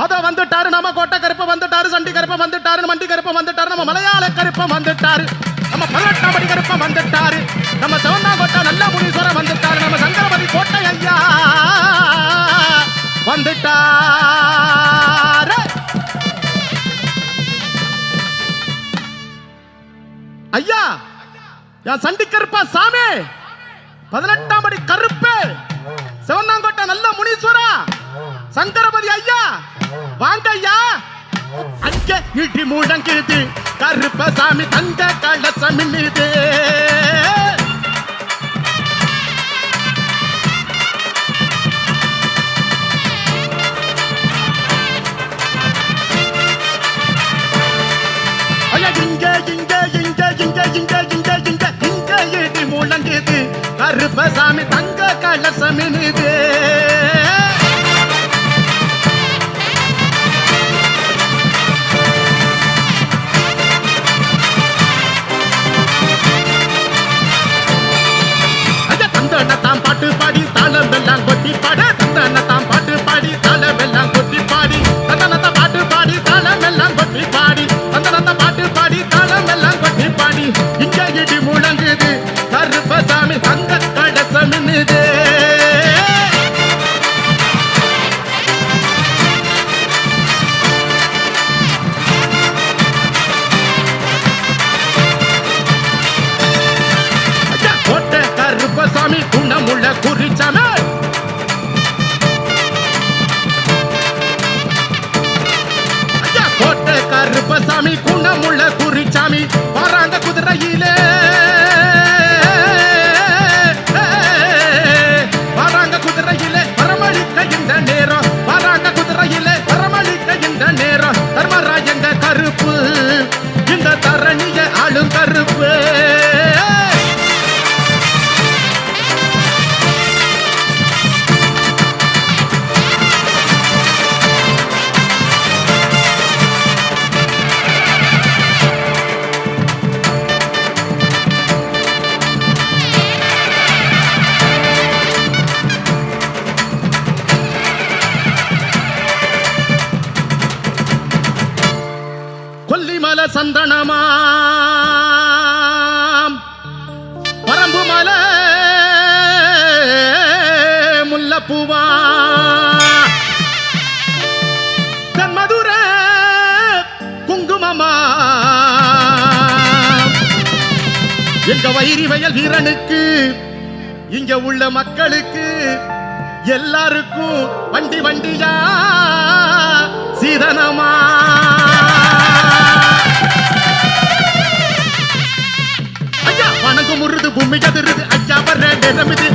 அத வந்துட்டாரு நம்ம கோட்டை கருப்ப வந்துட்டாரு, சண்டி கருப்ப வந்துட்டாரு, மண்டி கருப்ப வந்துட்டாரு, நம்ம மலையாள கருப்ப வந்துட்டாரு, நம்ம 18ஆம் படி கருப்ப வந்துட்டாரு, நம்ம சிவந்தாங்கோட்டை நல்ல முனீஸ்வரர் வந்துட்டாரு, நம்ம சங்கரபதி கோட்டை ஐயா வந்துட்டாரு. ஐயா என் சண்டி கருப்பா சாமி, 18ஆம் படி கருப்பு, சிவந்தாங்கோட்டை நல்ல முனீஸ்வரா, சங்கரபதி ஐயா வாங்க ஐயா. அங்க இடி முழங்குது, கருப்பசாமி தங்க கலசம் மின்னுது. ஐயா இங்க இங்க இங்க இங்க இங்க இங்க இங்க இங்க இடி முழங்குது, கருப்பசாமி தங்க கலசம் மின்னுது. பாட்டு பாடி தாளம் எல்லாம் கொட்டி பாடு, தந்தனத்தாம் பாட்டு பாடி தாளம் எல்லாம் கொட்டி பாடி, தந்தனத்த பாட்டு பாடி தாளம் எல்லாம் கொட்டி பாடி, தந்தனத்த பாட்டு பாடி தாளம் எல்லாம் கொட்டி பாடி. இங்க இடி முழங்குது, கருப்பசாமி தங்க கலசம் மின்னுது. கோட்டை கருப்பசாமி குணமுள்ள குறிச்சாமி, ஐயா கோட்டை கருப்பசாமி குணமுள்ள குறிச்சாமி, வராங்க குதிரையிலே வராங்க குதிரையிலே வரமளிக்க இந்த நேரம், வராங்க குதிரையிலே வரமளிக்க இந்த நேரம். தர்மராஜங்க கருப்பு இந்த தரணிய ஆளும் கருப்பு. கொல்லிமலை சந்தனமாம், பரம்பு மலை முல்லப்பூவா, கண்மதுரை குங்குமமா, எங்க வைரி வயல் வீரனுக்கு இங்க உள்ள மக்களுக்கு எல்லாருக்கும் வண்டி வண்டியா சீதனமா. ஐயா வணங்கு முருது பூமி கதிருது, ஐயா வர நிறமிது,